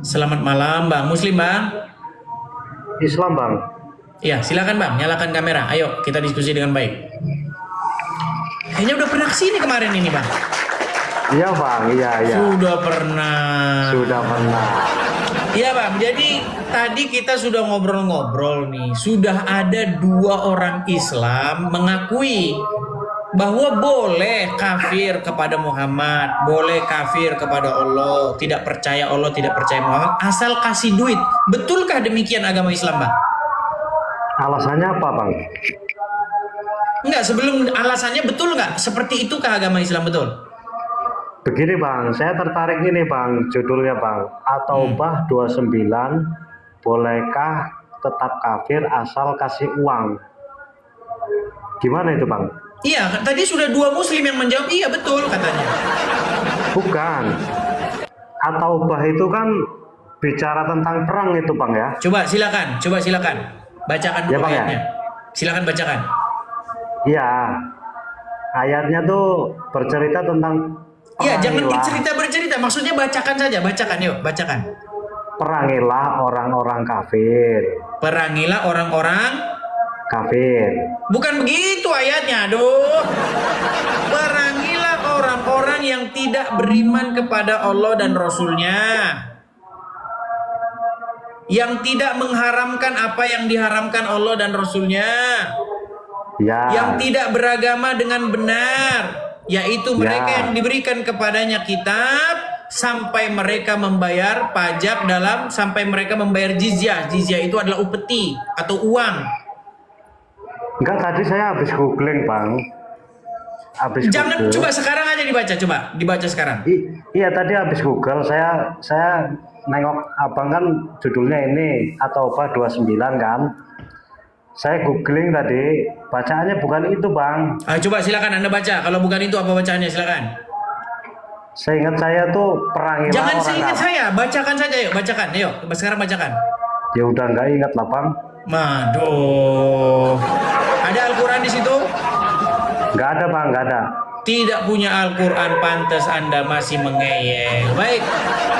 Selamat malam Bang. Muslim Bang? Islam bang. Iya, silakan Bang, nyalakan kamera. Ayo kita diskusi dengan baik. Kayaknya udah pernah kesini kemarin ini Bang. Iya bang, iya. Sudah pernah. Sudah pernah. Iya Bang, jadi tadi kita sudah ngobrol-ngobrol nih. Sudah ada 2 orang Islam mengakui bahwa boleh kafir kepada Muhammad, boleh kafir kepada Allah, tidak percaya Allah, tidak percaya Muhammad, asal kasih duit. Betulkah demikian agama Islam Bang? Alasannya apa bang? Enggak, sebelum alasannya betul nggak? Seperti itukah agama Islam betul? Begini bang, saya tertarik ini bang, judulnya bang. At-Taubah 29, bolehkah tetap kafir asal kasih uang? Gimana itu bang? Iya, tadi sudah 2 Muslim yang menjawab iya betul katanya. Bukan. At-Taubah itu kan bicara tentang perang itu bang ya. Coba silakan. Bacakan dulu Ya, Bang, ya? ayatnya. Silakan bacakan. Iya. Ayatnya tuh bercerita tentang Iya, jangan perangilah, bercerita. Maksudnya bacakan saja, bacakan yuk, bacakan. perangilah orang-orang kafir. Perangilah orang-orang. Kafir. Bukan begitu ayatnya, aduh. Perangilah orang-orang yang tidak beriman kepada Allah dan Rasul-Nya, yang tidak mengharamkan apa yang diharamkan Allah dan Rasul-Nya, Ya. yang tidak beragama dengan benar, yaitu mereka Ya. yang diberikan kepadanya kitab sampai mereka membayar pajak sampai mereka membayar jizyah. Jizyah itu adalah upeti atau uang. Enggak, tadi saya habis googling bang. Habis Jangan, Google. coba sekarang aja dibaca sekarang. Iya tadi habis Google saya nengok abang kan judulnya ini At-Taubah 29 kan. Saya googling tadi, bacaannya bukan itu bang. Coba silakan Anda baca. Kalau bukan itu apa bacaannya, silakan. Seingat saya tuh perangilah Jangan orang seingat kafir. saya, bacakan saja yuk, bacakan. Ayo, sekarang bacakan. Ya udah nggak ingat lah bang. Maduh. Ada Al-Qur'an di situ? Nggak ada bang, nggak ada. Tidak punya Al-Qur'an, pantas Anda masih mengeyel. Baik,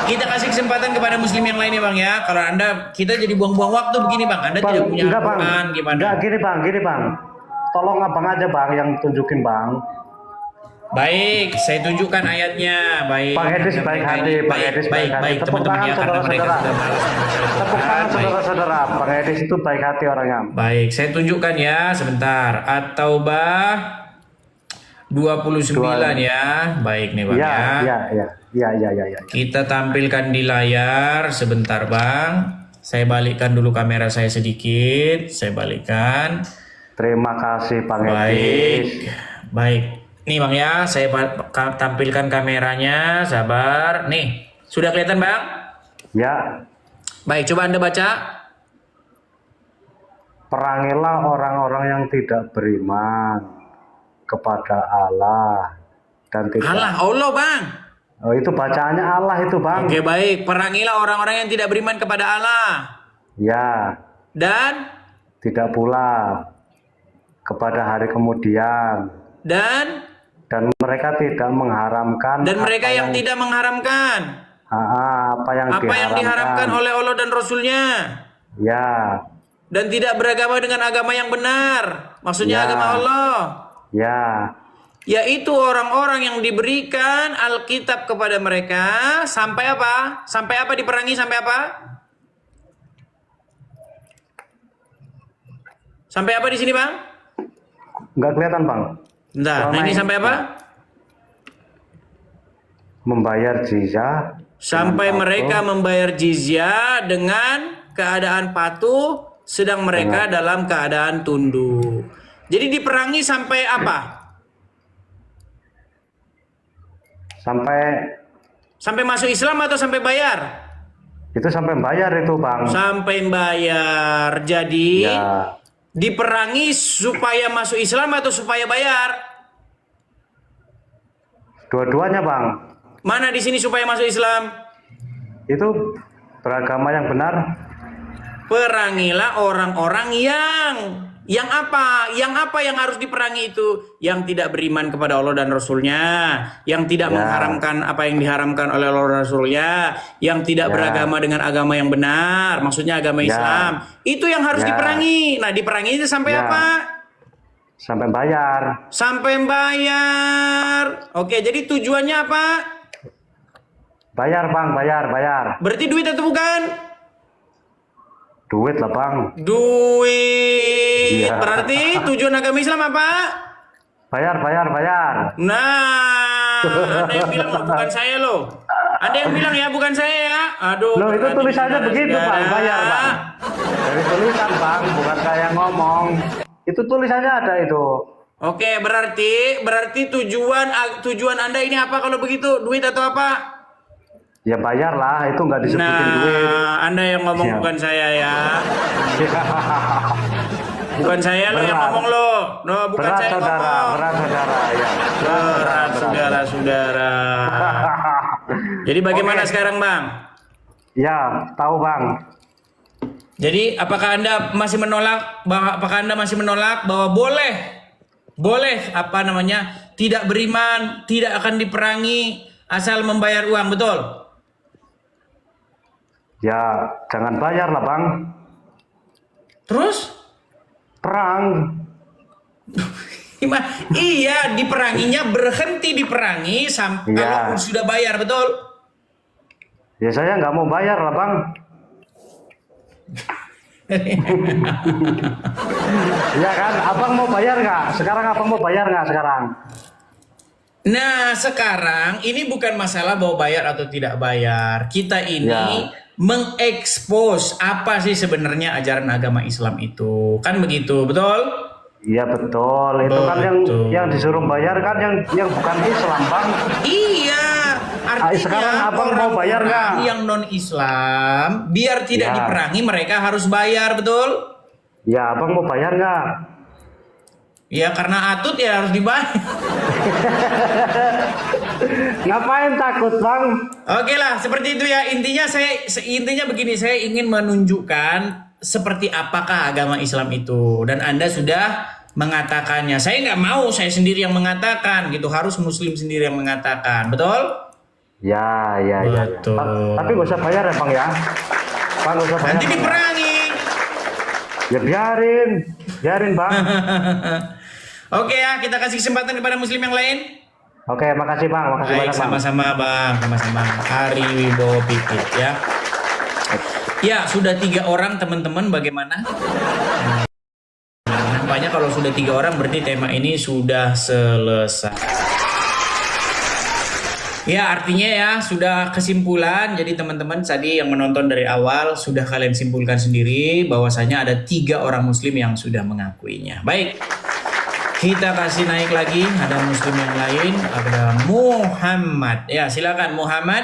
kita kasih kesempatan kepada muslim yang lainnya Bang ya. Kalau kita jadi buang-buang waktu begini Bang. Anda tidak punya Enggak bang. Al-Qur'an, gimana? Enggak, gini bang. Tolong abang aja bang yang tunjukin bang. Baik, saya tunjukkan ayatnya. Baik. Bang Edis baik hati, Bang Edis baik hati. Tepuk teman-teman tangan ya, karena mereka saudara-saudara. sudah malas membaca Tepuk Al-Qur'an. tangan Baik. saudara-saudara. Bang Edis itu baik hati orangnya. Baik, saya tunjukkan ya sebentar. At-Taubah 29 ya. Baik nih Bang ya. Iya. Kita tampilkan di layar sebentar Bang. Saya balikkan dulu kamera saya sedikit. Saya balikkan. Terima kasih Bang Edis. Baik. Baik. Nih Bang ya, saya tampilkan kameranya. Sabar. Nih, sudah kelihatan Bang? Ya, Baik, coba Anda baca. perangilah orang-orang yang tidak beriman kepada Allah dan tidak. Allah Bang. Oh, itu bacaannya Allah itu Bang. Oke baik, perangilah orang-orang yang tidak beriman kepada Allah. Ya, Dan tidak pula kepada hari kemudian. Dan Mereka tidak mengharamkan mereka apa yang tidak mengharamkan apa yang diharamkan oleh Allah dan Rasul-Nya, Ya, dan tidak beragama dengan agama yang benar, maksudnya Ya. agama Allah, ya, yaitu orang-orang yang diberikan Alkitab kepada mereka sampai apa? Sampai apa diperangi? Sampai apa? Sampai apa di sini Bang? nggak kelihatan Bang. Bentar, nah ini sampai apa? Membayar jizyah. Sampai dengan mereka patuh. membayar jizyah dengan keadaan patuh, sedang mereka dalam keadaan tunduk. Jadi diperangi sampai apa? Sampai masuk Islam atau sampai bayar? Itu sampai bayar itu Bang. Sampai bayar. Jadi Ya, diperangi supaya masuk Islam atau supaya bayar? dua-duanya Bang. Mana di sini supaya masuk Islam? Itu beragama yang benar. Perangilah orang-orang yang Yang apa? Yang apa yang harus diperangi itu? Yang tidak beriman kepada Allah dan Rasulnya, yang tidak Ya. mengharamkan apa yang diharamkan oleh Allah dan Rasulnya, yang tidak Ya. beragama dengan agama yang benar, maksudnya agama Ya. Islam. Itu yang harus Ya. diperangi. Nah, diperangi itu sampai Ya. apa? Sampai bayar. Sampai bayar. Oke, jadi tujuannya apa? Bayar bang, bayar. Berarti duit atau bukan? Duit lah bang. Duit. Iya. Berarti tujuan agama Islam apa? Bayar. Nah, ada yang bilang loh, bukan saya loh. Ada yang bilang ya bukan saya ya. Aduh. Loh itu berarti tulisannya begitu saudara-saudara. bang, bayar bang. Dari tulisan bang, bukan saya ngomong. Itu tulisannya ada itu. Oke, berarti tujuan Anda ini apa kalau begitu? Duit atau apa? Ya bayar lah, itu nggak disebutin duit. Nah, Anda yang ngomong Siap. bukan saya ya. Bukan saya lo yang Berat. ngomong lo. No, bukan Berat saya yang saudara, ngomong. berat saudara. Ya. Berat saudara-saudara. Jadi bagaimana Oke. sekarang, Bang? Ya, tahu bang. Jadi apakah Anda masih menolak bahwa boleh apa namanya? Tidak beriman, tidak akan diperangi asal membayar uang, betul? Ya, jangan bayar lah bang. Terus? Perang. Iya, diperanginya berhenti diperangi sampai Iya. kalau sudah bayar, betul? Ya saya nggak mau bayar lah bang. Iya kan, abang mau bayar nggak? Sekarang abang mau bayar nggak sekarang? Nah, sekarang ini bukan masalah bahwa bayar atau tidak bayar. Kita ini Ya. mengekspos apa sih sebenarnya ajaran agama Islam itu. Kan begitu, betul? Iya betul. Itu kan Betul. yang disuruh bayar kan yang bukan Islam bang. Iya, artinya sekarang abang mau bayar nggak? orang yang non-Islam biar tidak Ya. diperangi mereka harus bayar, betul? Ya abang mau bayar nggak? Ya karena atut ya harus dibayar. Ngapain takut bang? Oke lah, seperti itu ya. Intinya begini, saya ingin menunjukkan seperti apakah agama Islam itu, dan Anda sudah mengatakannya. Saya nggak mau saya sendiri yang mengatakan gitu, harus Muslim sendiri yang mengatakan, betul? Ya. Betul. Tapi nggak usah bayar ya bang ya. Bang nggak usah bayar. Nanti Bang, ya. diperangi. Ya biarin bang. Oke ya, kita kasih kesempatan kepada Muslim yang lain. Oke, makasih bang, makasih Baik, banyak bang. sama-sama Bang, sama-sama. Ari Wibowo Pipit ya. Ya, sudah 3 orang teman-teman, bagaimana? Nampaknya kalau sudah 3 orang berarti tema ini sudah selesai. Ya, artinya ya sudah kesimpulan. Jadi teman-teman tadi yang menonton dari awal sudah kalian simpulkan sendiri bahwasanya ada 3 orang Muslim yang sudah mengakuinya. Baik. Kita kasih naik lagi, ada Muslim yang lain, ada Muhammad. Ya, silakan Muhammad.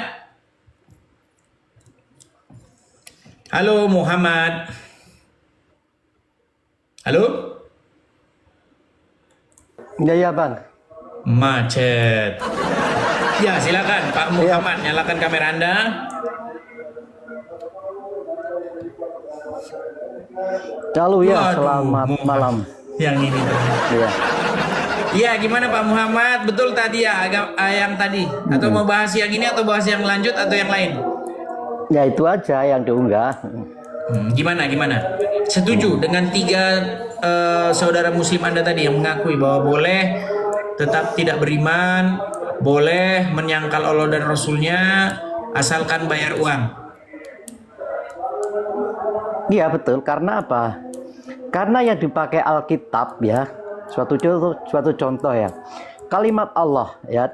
Halo Muhammad. Halo? Ya bang. Macet. Ya, silakan Pak Muhammad, nyalakan kamera Anda. Halo ya, Waduh, selamat Muhammad. malam. Yang ini. Ya. Ya, gimana Pak Muhammad? Betul tadi ya, yang tadi? Atau mau bahas yang ini atau bahas yang lanjut atau yang lain? Ya itu aja yang diunggah. Gimana? Setuju dengan 3 saudara Muslim Anda tadi yang mengakui bahwa boleh tetap tidak beriman, boleh menyangkal Allah dan Rasulnya, asalkan bayar uang. Iya betul. Karena apa? Karena yang dipakai Alkitab ya, suatu contoh ya, kalimat Allah ya,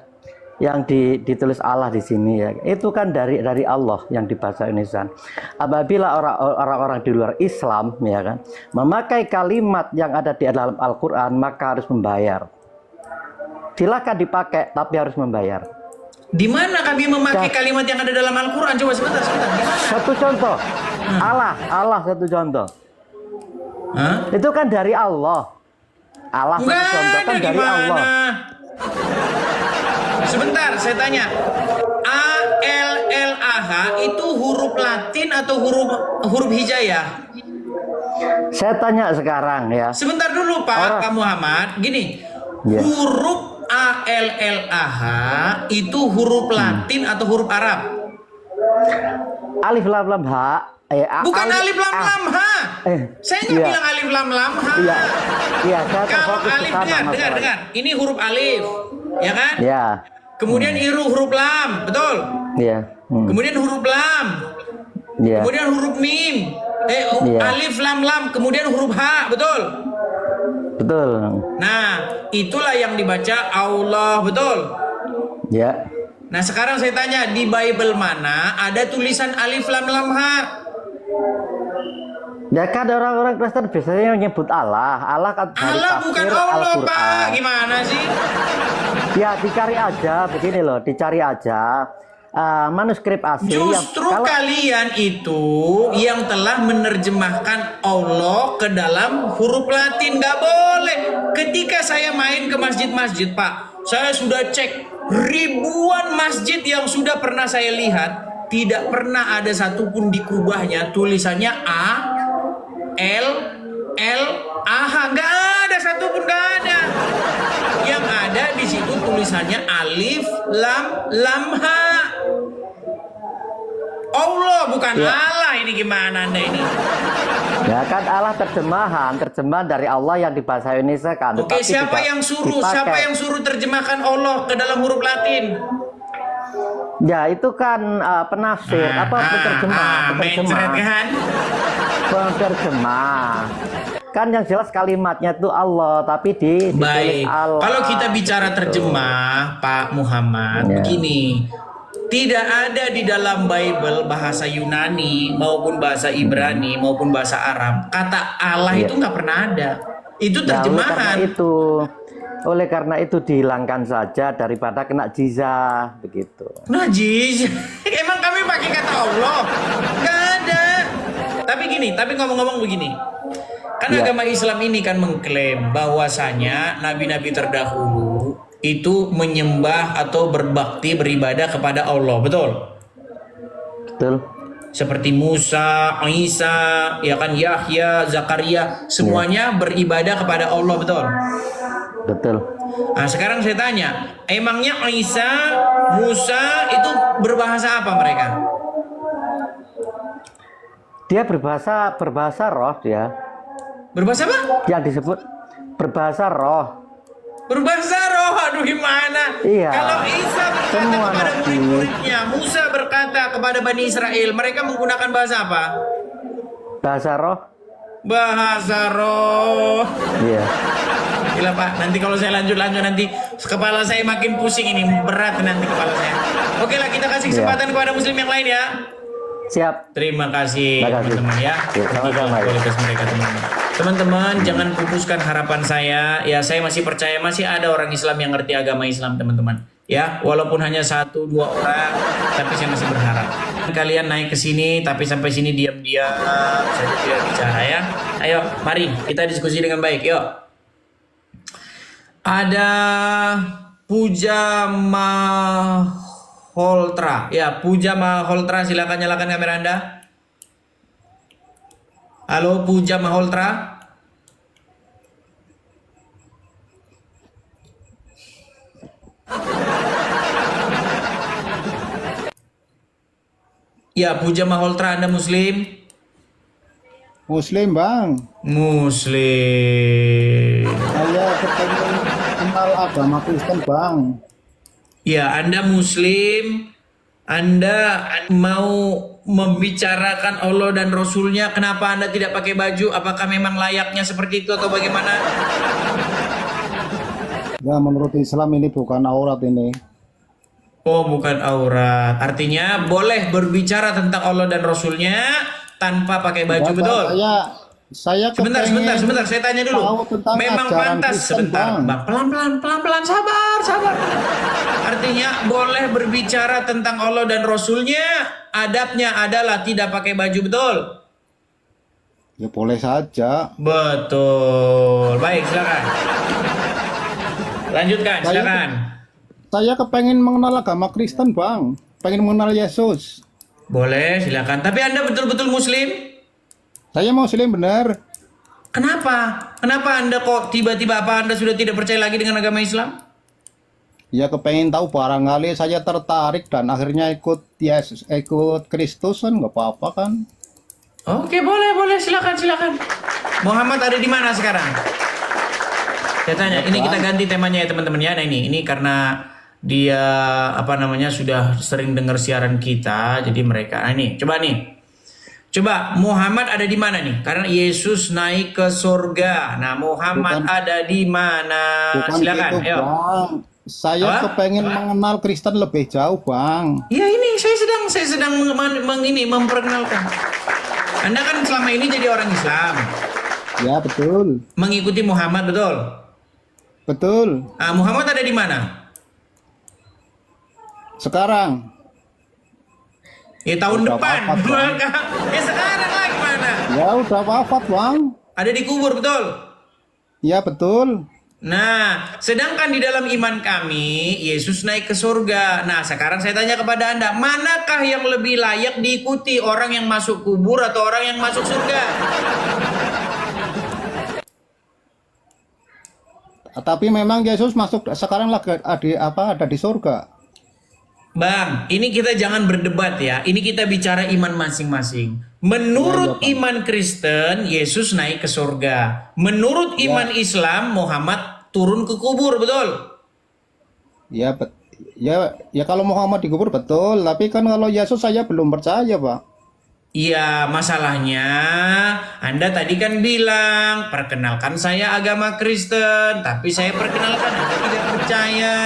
yang ditulis Allah di sini ya, itu kan dari Allah yang di bahasa Indonesia. Apabila orang-orang di luar Islam ya kan memakai kalimat yang ada di dalam Al-Quran, maka harus membayar. Silakan dipakai tapi harus membayar. Di mana kami memakai kalimat yang ada dalam Al-Quran? Coba sebentar. Di mana? Satu contoh, Allah satu contoh. Hah? Itu kan dari Allah. Allah satu Enggak contoh ada kan dari gimana? Allah. Sebentar, saya tanya. ALLAH itu huruf Latin atau huruf hijaiyah? Saya tanya sekarang ya. Sebentar dulu Pak Muhammad, gini. Ya. Huruf ALLAH itu huruf Latin atau huruf Arab? Alif lam lam ha. Bukan alif lam lam ha. Saya nggak iya. bilang alif lam lam ha. Iya. Iya, saya Kalau terfokus ke alif, sana dengar. masalahnya. Ini huruf alif, ya kan? Iya. Kemudian huruf lam, betul? Iya. Kemudian huruf lam, Iya. kemudian huruf mim, Iya. alif lam lam, kemudian huruf ha, betul? Betul. Nah, itulah yang dibaca Allah, betul? Ya. Nah, sekarang saya tanya, di Bible mana ada tulisan alif lam lam ha? Ya kan orang-orang Kristen biasanya menyebut Allah. Allah kan dari Allah bukan tafsir Allah, Pak. Al-Qur'an. Gimana sih? Ya dicari aja, begini loh, dicari aja manuskrip asli Justru yang kalian itu yang telah menerjemahkan Allah ke dalam huruf Latin. Nggak boleh. Ketika saya main ke masjid-masjid, Pak, saya sudah cek ribuan masjid yang sudah pernah saya lihat, tidak pernah ada satupun di kubahnya tulisannya A, L, L, AH. Nggak ada satupun, nggak ada. Yang ada di situ tulisannya alif, lam, lam, ha. Allah bukan Ya. Allah. Ini gimana Anda ini? ya kan Allah terjemahan dari Allah yang di bahasa Indonesia kan. Oke, tetapi siapa tidak yang suruh? dipakai. Siapa yang suruh terjemahkan Allah ke dalam huruf Latin? Ya itu kan penafsir penerjemah. mencret kan? Penerjemah. Kan yang jelas kalimatnya itu Allah, tapi ditulis Baik. Allah. Kalau kita bicara gitu. terjemah, Pak Muhammad, Ya. begini. Tidak ada di dalam Bible bahasa Yunani maupun bahasa Ibrani maupun bahasa Arab kata Allah Ya. itu nggak pernah ada. Itu Nah, terjemahan. oleh karena itu dihilangkan saja daripada kena jizah begitu. Najis. Emang kami pakai kata Allah? Nggak ada. Tapi ngomong-ngomong begini. Kan Ya. agama Islam ini kan mengklaim bahwasanya nabi-nabi terdahulu itu menyembah atau berbakti beribadah kepada Allah, betul? Betul. Seperti Musa, Isa, ya kan, Yahya, Zakaria, semuanya beribadah kepada Allah, betul? Betul. Nah, sekarang saya tanya, emangnya Isa, Musa itu berbahasa apa mereka? Dia berbahasa roh dia. Berbahasa apa? Yang disebut berbahasa roh. Berbahasa roh, aduh gimana? Iya. Kalau Isa berkata Semua kepada nabi. murid-muridnya, Musa berkata kepada Bani Israel, mereka menggunakan bahasa apa? Bahasa roh. Bahasa roh. Iya. Gila Pak, nanti kalau saya lanjut nanti kepala saya makin pusing ini, berat nanti kepala saya. Oke lah, kita kasih kesempatan kepada muslim yang lain ya. Siap. Terima kasih Terima kasih. teman-teman ya. Ya, sama-sama, ya. Kualitas mereka teman-teman. Teman-teman jangan pupuskan harapan saya. Ya saya masih percaya masih ada orang Islam yang ngerti agama Islam teman-teman. Ya walaupun hanya 1-2 orang, tapi saya masih berharap. Kalian naik ke sini, tapi sampai sini diam-diam saja tidak bicara ya. Ayo, mari kita diskusi dengan baik. Yuk. Ada Puja Maholtra. Ya, Puja Maholtra, silakan nyalakan kamera Anda. Halo Puja Maholtra. Ya, Puja Maholtra, Anda Muslim? Muslim bang, Muslim. saya kepengen kenal agama Kristen bang. Ya, Anda Muslim. Anda mau membicarakan Allah dan Rasulnya. Kenapa Anda tidak pakai baju? Apakah memang layaknya seperti itu atau bagaimana? Ya menurut Islam ini bukan aurat ini. Oh, bukan aurat. Artinya boleh berbicara tentang Allah dan Rasulnya tanpa pakai baju, Ya, Bang, betul? saya Sebentar, kepengen saya tanya dulu. tahu tentang Memang ajaran pantas Kristen, sebentar, Bang. Bang. Pelan-pelan, sabar. Artinya boleh berbicara tentang Allah dan Rasulnya. Adabnya adalah tidak pakai baju, betul? Ya boleh saja. Betul. Baik, silakan. Lanjutkan, Saya- silakan. Saya kepengen mengenal agama Kristen bang. Pengen mengenal Yesus. Boleh, silakan. Tapi Anda betul-betul Muslim? Saya Muslim benar. Kenapa? Kenapa Anda kok tiba-tiba apa Anda sudah tidak percaya lagi dengan agama Islam? Ya kepengen tahu, barangkali saya tertarik dan akhirnya ikut Yesus, ikut Kristus kan nggak apa-apa kan? Oke, boleh, silakan. Muhammad ada di mana sekarang? Saya tanya, ini kita ganti temanya ya teman-teman ya. Nah ini karena dia sudah sering dengar siaran kita, jadi mereka. Nah ini, coba Muhammad ada di mana nih? Karena Yesus naik ke surga. Nah Muhammad ada di mana? Bukan Silakan, gitu, ayo. Bang. Saya Apa? kepengen mengenal Kristen lebih jauh, Bang. Ya ini saya sedang memperkenalkan. Anda kan selama ini jadi orang Islam, Ya, betul. mengikuti Muhammad, betul? Betul. Muhammad ada di mana? Sekarang. Ya tahun Udah depan. wafat, Bang. Sekarang lah gimana? Ya, udah wafat, Bang. Ada di kubur, betul? Ya, betul. Nah, sedangkan di dalam iman kami, Yesus naik ke surga. Nah, sekarang saya tanya kepada Anda, manakah yang lebih layak diikuti? Orang yang masuk kubur atau orang yang masuk surga? Tapi memang Yesus masuk sekarang lagi ada di surga. Bang, ini kita jangan berdebat ya. Ini kita bicara iman masing-masing. Menurut Ya, iman Kristen, Yesus naik ke surga. Menurut iman Islam, Muhammad turun ke kubur, betul? Ya, ya kalau Muhammad dikubur betul, tapi kan kalau Yesus saya belum percaya, Pak. Iya, masalahnya Anda tadi kan bilang, perkenalkan saya agama Kristen, tapi saya perkenalkan Anda tidak percaya.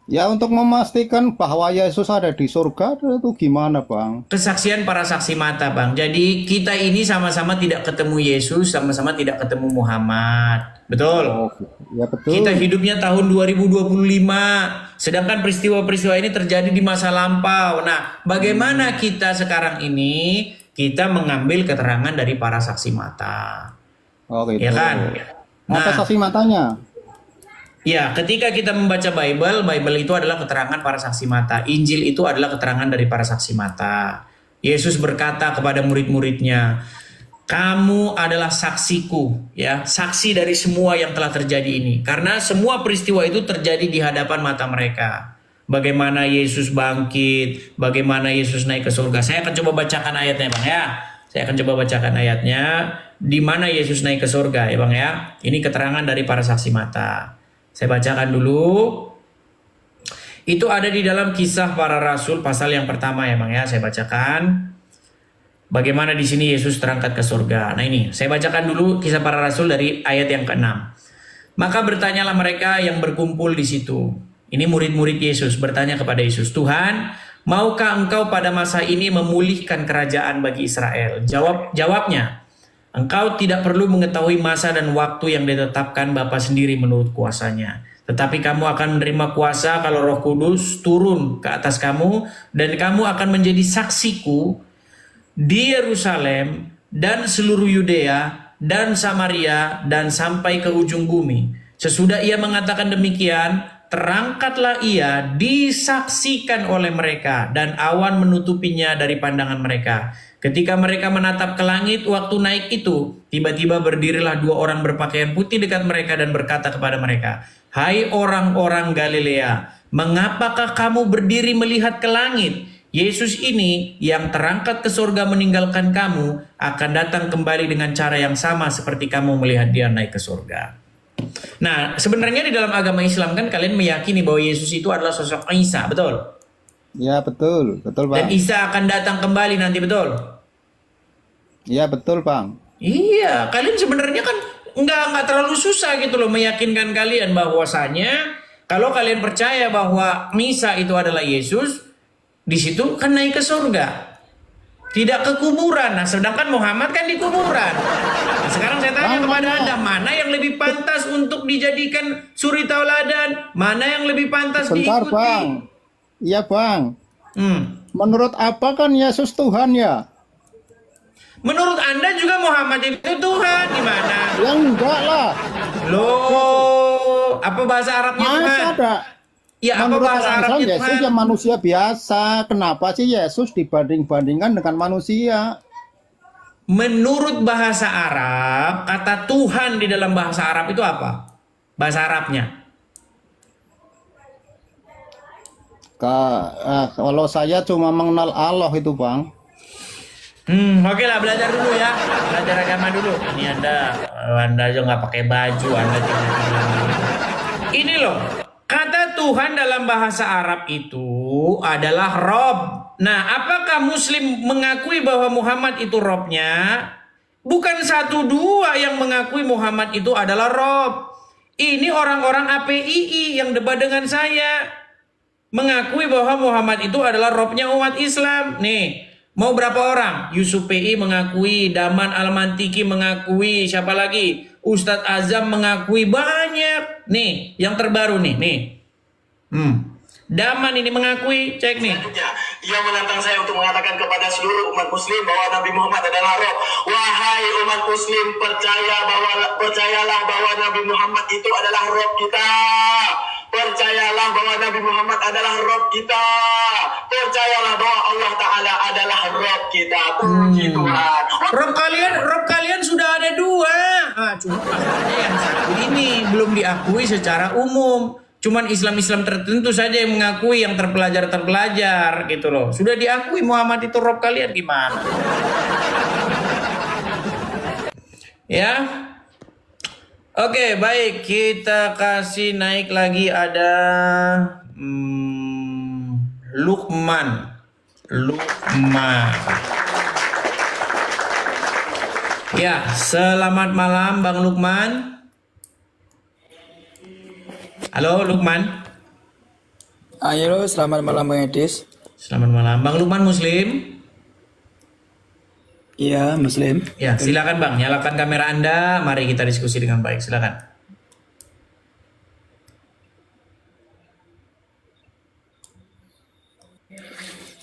Ya, untuk memastikan bahwa Yesus ada di surga itu gimana, Bang? Kesaksian para saksi mata, Bang. Jadi kita ini sama-sama tidak ketemu Yesus, sama-sama tidak ketemu Muhammad. Betul? Oh, ya betul. Kita hidupnya tahun 2025, sedangkan peristiwa-peristiwa ini terjadi di masa lampau. Nah, bagaimana kita sekarang ini kita mengambil keterangan dari para saksi mata? Oh, gitu. Ya kan? Apa Nah, saksi matanya? ya, ketika kita membaca Bible itu adalah keterangan para saksi mata. Injil itu adalah keterangan dari para saksi mata. Yesus berkata kepada murid-muridnya, kamu adalah saksiku, ya, saksi dari semua yang telah terjadi ini. Karena semua peristiwa itu terjadi di hadapan mata mereka. Bagaimana Yesus bangkit, bagaimana Yesus naik ke surga. Saya akan coba bacakan ayatnya, Bang ya. Saya akan coba bacakan ayatnya di mana Yesus naik ke surga, ya Bang ya. Ini keterangan dari para saksi mata. Saya bacakan dulu. Itu ada di dalam Kisah Para Rasul pasal yang pertama ya Bang ya. Saya bacakan. Bagaimana di sini Yesus terangkat ke surga. Nah ini, saya bacakan dulu Kisah Para Rasul dari ayat yang ke-6. Maka bertanyalah mereka yang berkumpul di situ. Ini murid-murid Yesus bertanya kepada Yesus, Tuhan, maukah engkau pada masa ini memulihkan kerajaan bagi Israel? Jawabnya, engkau tidak perlu mengetahui masa dan waktu yang ditetapkan Bapa sendiri menurut kuasanya. Tetapi kamu akan menerima kuasa kalau Roh Kudus turun ke atas kamu, dan kamu akan menjadi saksiku di Yerusalem dan seluruh Yudea dan Samaria dan sampai ke ujung bumi. Sesudah ia mengatakan demikian, terangkatlah ia disaksikan oleh mereka dan awan menutupinya dari pandangan mereka. Ketika mereka menatap ke langit waktu naik itu, tiba-tiba berdirilah dua orang berpakaian putih dekat mereka dan berkata kepada mereka, hai orang-orang Galilea, mengapakah kamu berdiri melihat ke langit? Yesus ini yang terangkat ke surga meninggalkan kamu akan datang kembali dengan cara yang sama seperti kamu melihat dia naik ke surga. Nah, sebenarnya di dalam agama Islam kan kalian meyakini bahwa Yesus itu adalah sosok Isa, betul? Ya, betul. Betul, Dan Bang. Isa akan datang kembali nanti, betul? Ya, betul, Bang. Iya, kalian sebenarnya kan nggak terlalu susah gitu loh meyakinkan kalian bahwasanya kalau kalian percaya bahwa Isa itu adalah Yesus, di situ kan naik ke surga, tidak ke kuburan. Nah, sedangkan Muhammad kan di kuburan. Nah, sekarang saya tanya kepada Anda, mana yang lebih pantas untuk dijadikan suri tauladan? Mana yang lebih pantas Bentar, diikuti? Bang. Iya, Bang. Menurut Menurut apa kan Yesus Tuhan ya? Menurut Anda juga Muhammad itu Tuhan, gimana? Ya enggak lah. Loh, apa bahasa Arabnya Masa Tuhan? ada? Ya, apa Menurut bahasa orang Islam, Arabnya Yesus Tuhan? ya manusia biasa. Kenapa sih Yesus dibanding-bandingkan dengan manusia? menurut bahasa Arab, kata Tuhan di dalam bahasa Arab itu apa? Bahasa Arabnya. Kalau saya cuma mengenal Allah itu bang. Oke lah, belajar dulu ya, belajar agama dulu. Ini anda aja nggak pakai baju, anda tidur. Ini loh, kata Tuhan dalam bahasa Arab itu adalah Rob. Nah, apakah Muslim mengakui bahwa Muhammad itu Robnya? Bukan satu dua yang mengakui Muhammad itu adalah Rob. Ini orang-orang APII yang debat dengan saya mengakui bahwa Muhammad itu adalah Robnya umat Islam. Nih, mau berapa orang? Yusuf PI mengakui, Daman Al-Mantiki mengakui, siapa lagi? Ustadz Azam mengakui, banyak. Nih, yang terbaru nih. Daman ini mengakui, cek nih. Ia menantang saya untuk mengatakan kepada seluruh umat muslim bahwa Nabi Muhammad adalah Roh. Wahai umat muslim, percayalah bahwa Nabi Muhammad itu adalah Roh kita. Percayalah bahwa Nabi Muhammad adalah Roh kita. Percayalah bahwa Allah Ta'ala adalah Roh kita. Puji Tuhan. Rob kalian sudah ada dua. Cuma masalahnya yang satu ini belum diakui secara umum. Cuman Islam-Islam tertentu saja yang mengakui, yang terpelajar gitu loh. Sudah diakui Muhammad itu Rob kalian, gimana? Ya. Oke, baik, kita kasih naik lagi ada Lukman. Ya, selamat malam Bang Lukman. Halo Lukman. Halo, selamat malam Bang Edis. Selamat malam. Bang Lukman Muslim? Iya, Muslim. Ya, silakan Bang, nyalakan kamera Anda. Mari kita diskusi dengan baik. Silakan.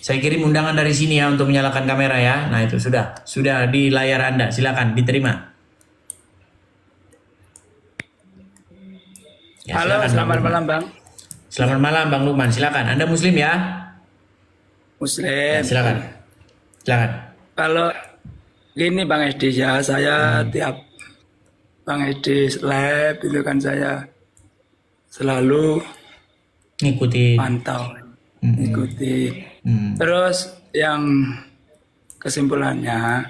Saya kirim undangan dari sini ya untuk menyalakan kamera ya. Nah, itu sudah di layar Anda. Silakan diterima. Ya, Halo, silakan, selamat Bang malam Bang. Selamat malam Bang Lukman. Silakan. Anda Muslim ya? Muslim. Ya, silakan. Kalau gini Bang Edis ya, saya tiap Bang Edis live itu kan saya selalu Ngikutin. pantau, ikuti. Terus yang kesimpulannya,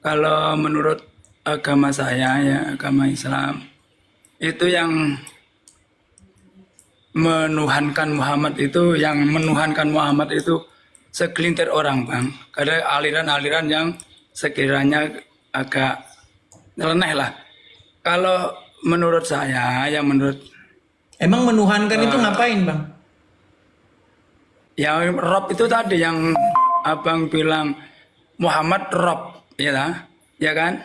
kalau menurut agama saya ya, agama Islam, itu yang menuhankan Muhammad itu segelintir orang Bang. Ada aliran-aliran yang sekiranya agak nyeleneh lah. Kalau menurut saya, Emang menuhankan itu ngapain Bang? ya Rob itu tadi yang Abang bilang Muhammad Rob, ya kan?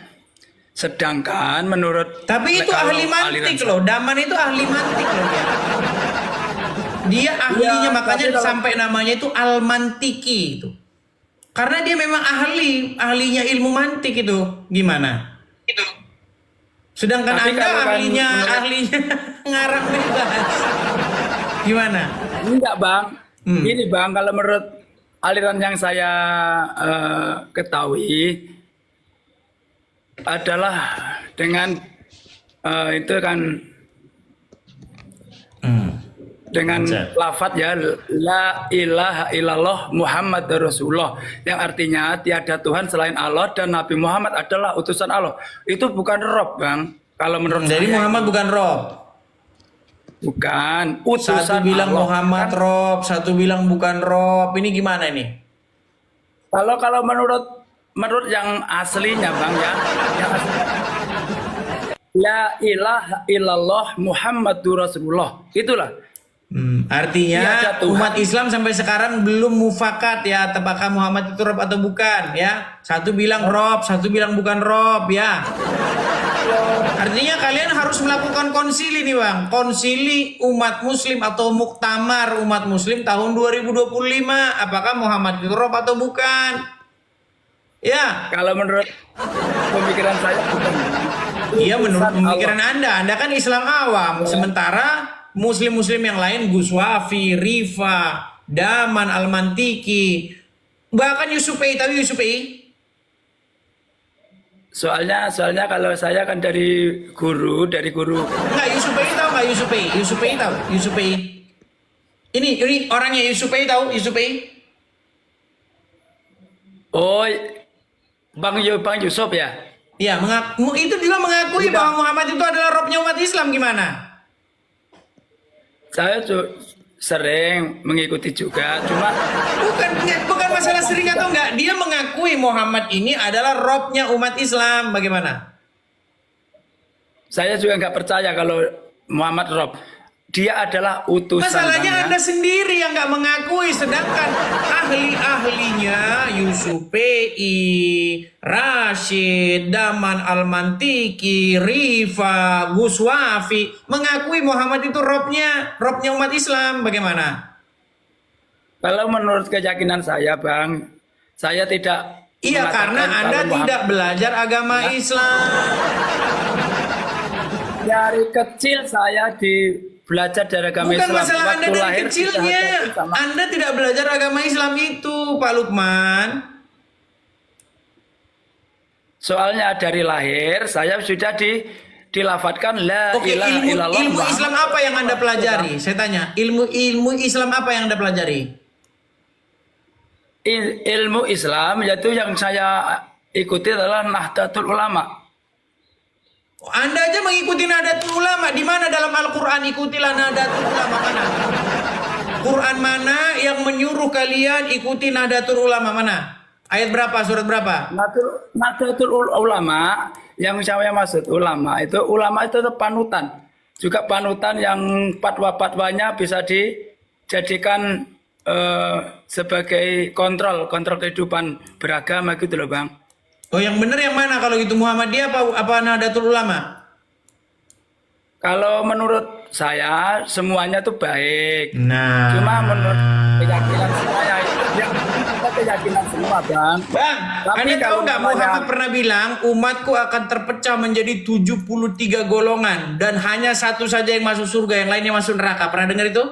Sedangkan menurut Tapi itu kalau ahli mantik loh. Daman itu ahli mantik loh dia. Dia ahlinya, Ya, makanya tapi kalau- sampai namanya itu Al-Mantiki itu. Karena dia memang ahlinya ilmu mantik itu. Gimana? Sedangkan Tapi Anda kalau kan ahlinya menurut- ngarang bebas. Gimana? Enggak Bang, ini Bang, kalau menurut aliran yang saya ketahui adalah dengan itu kan dengan lafadz ya, la ilaha illallah Muhammad Rasulullah, yang artinya tiada Tuhan selain Allah dan Nabi Muhammad adalah utusan Allah. Itu bukan Rob Bang, kalau menurut Jadi saya. Muhammad bukan Rob. Bukan utusan Satu bilang Allah. Muhammad Rob, satu bilang bukan Rob. Ini gimana ini? Kalau menurut yang aslinya Bang ya, yang aslinya, la ilaha illallah Muhammadur Rasulullah, itulah. Artinya Tiada Tuhan. umat Islam sampai sekarang belum mufakat ya, apakah Muhammad itu Rob atau bukan ya. Satu bilang Rob, satu bilang bukan Rob ya. Artinya kalian harus melakukan konsili nih Bang. Konsili umat muslim atau muktamar umat muslim tahun 2025. Apakah Muhammad itu Rob atau bukan? Ya. Kalau menurut pemikiran saya bukan. Iya, menurut Utusan pemikiran Allah. Anda kan Islam awam. Sementara Muslim-Muslim yang lain, Gus Wafi, Rifa, Daman, Al-Mantiki, bahkan Yusuf PI, tahu Yusuf PI? Soalnya kalau saya kan dari guru. Enggak, Yusupei tahu nggak Yusupei? Yusupei tahu? Yusupei. Ini orangnya Yusupei tahu? Yusupei? Oh, Bang Yusuf ya. Iya, itu juga mengakui Iya. bahwa Muhammad itu adalah robnya umat Islam gimana? Saya sering mengikuti juga, cuma Bukan masalah sering atau enggak. Dia mengakui Muhammad ini adalah robnya umat Islam. Bagaimana? saya juga nggak percaya kalau Muhammad Rob. Dia adalah utusan. Masalahnya Bang, ya. Anda sendiri yang nggak mengakui, sedangkan ahli-ahlinya Yusupei, Rashid, Daman Al-Mantiki, Rifa, Guswafi mengakui Muhammad itu robnya umat Islam. Bagaimana? Kalau menurut keyakinan saya, Bang, saya tidak Iya, mengatakan karena Anda kalau tidak Muhammad- belajar agama Islam. Dari kecil saya belajar dari agama Bukan Islam. masalah Anda Waktu dari lahir kecilnya. sudah sama. Anda tidak belajar agama Islam itu, Pak Lukman. Soalnya dari lahir saya sudah dilafatkan la Oke, ilaha illallah. ilmu Muhammad Islam apa yang Anda pelajari? Saya tanya, ilmu Islam apa yang Anda pelajari? Ilmu Islam yaitu yang saya ikuti adalah Nahdlatul Ulama. Anda aja mengikuti Nahdlatul Ulama. Di mana dalam Al-Quran ikutilah Nahdlatul Ulama mana? Quran mana yang menyuruh kalian ikuti Nahdlatul Ulama mana? Ayat berapa? Surat berapa? Nahdlatul Ulama yang saya maksud ulama itu panutan. Juga panutan yang fatwa-fatwanya bisa dijadikan sebagai kontrol kehidupan beragama gitu loh, Bang. Oh, yang benar yang mana kalau itu Muhammadiyah apa Nahdlatul Ulama? Kalau menurut saya semuanya tuh baik. Nah. Cuma menurut keyakinan semuanya yang kita keyakinan semua, Bang. Bang, Tapi Anda tahu kalau nggak namanya- Muhammad pernah bilang umatku akan terpecah menjadi 73 golongan dan hanya satu saja yang masuk surga, yang lainnya masuk neraka. Pernah dengar itu?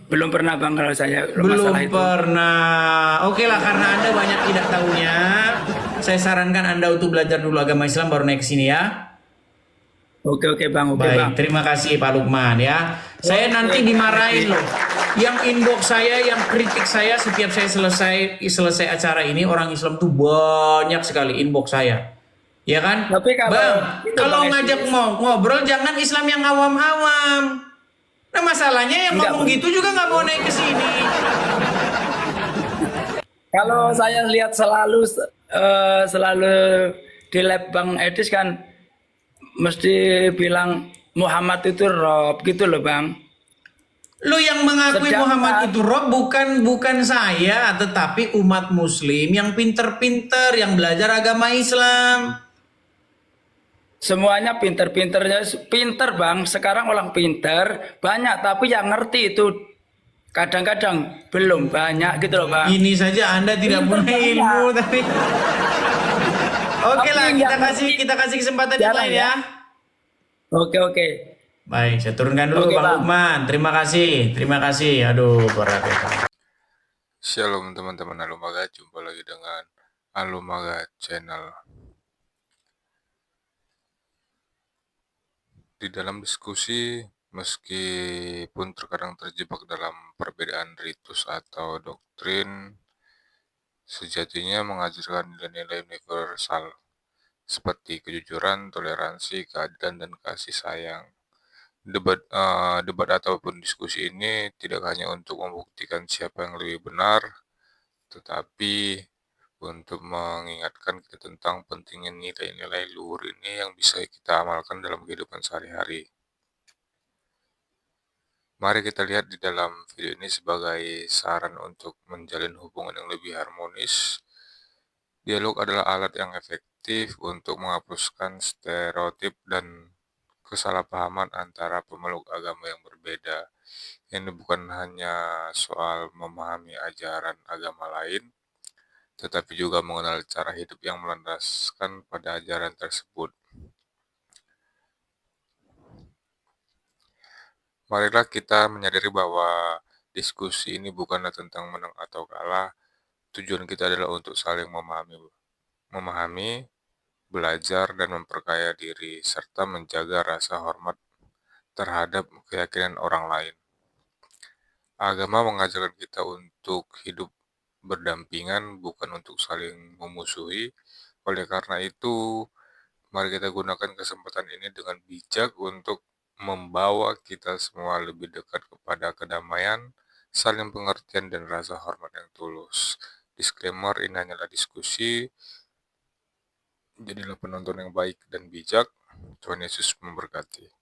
Belum pernah, Bang, kalau saya Belum masalah itu. pernah. Oke lah, karena Anda banyak tidak tahunya, saya sarankan Anda untuk belajar dulu agama Islam baru naik ke sini ya. Oke, Bang. Oke, Baik, Bang. terima kasih Pak Lukman ya. Saya nanti dimarahin loh. Yang inbox saya, yang kritik saya setiap saya selesai acara ini, orang Islam tuh banyak sekali inbox saya. Ya kan? Tapi Kalau Bang, ngajak ngobrol jangan Islam yang awam-awam. Nah, masalahnya yang Enggak, ngomong Bang. gitu juga nggak mau naik ke sini. Kalau saya lihat selalu di lab Bang Edis kan mesti bilang Muhammad itu Rob gitu loh, Bang. Lu yang mengakui Sedangkan- Muhammad itu Rob bukan saya, tetapi umat Muslim yang pinter-pinter, yang belajar agama Islam. Semuanya pinter Bang. Sekarang orang pinter banyak, tapi yang ngerti itu kadang-kadang belum banyak gitu loh, Bang. Ini saja Anda tidak Pinter punya banget. ilmu tapi. Oke Tapi lah, yang ngerti kita kasih kesempatan yang jarang lain ya. Oke. Baik, saya turunkan dulu Oke, Bang Bang. Lukman. Terima kasih. Aduh, berat ya. Shalom teman-teman Alumaga, jumpa lagi dengan Alumaga Channel. Di dalam diskusi, meskipun terkadang terjebak dalam perbedaan ritus atau doktrin, sejatinya mengajarkan nilai-nilai universal seperti kejujuran, toleransi, keadilan, dan kasih sayang. Debat ataupun diskusi ini tidak hanya untuk membuktikan siapa yang lebih benar, tetapi untuk mengingatkan kita tentang pentingnya nilai-nilai luhur ini yang bisa kita amalkan dalam kehidupan sehari-hari. Mari kita lihat di dalam video ini sebagai saran untuk menjalin hubungan yang lebih harmonis. Dialog adalah alat yang efektif untuk menghapuskan stereotip dan kesalahpahaman antara pemeluk agama yang berbeda. Ini bukan hanya soal memahami ajaran agama lain, tetapi juga mengenal cara hidup yang melandaskan pada ajaran tersebut. Marilah kita menyadari bahwa diskusi ini bukanlah tentang menang atau kalah. Tujuan kita adalah untuk saling memahami memahami, belajar, dan memperkaya diri, serta menjaga rasa hormat terhadap keyakinan orang lain. Agama mengajarkan kita untuk hidup berdampingan, bukan untuk saling memusuhi. Oleh karena itu, mari kita gunakan kesempatan ini dengan bijak untuk membawa kita semua lebih dekat kepada kedamaian, saling pengertian, dan rasa hormat yang tulus. Disclaimer, ini hanyalah diskusi. Jadilah penonton yang baik dan bijak. Tuhan Yesus memberkati.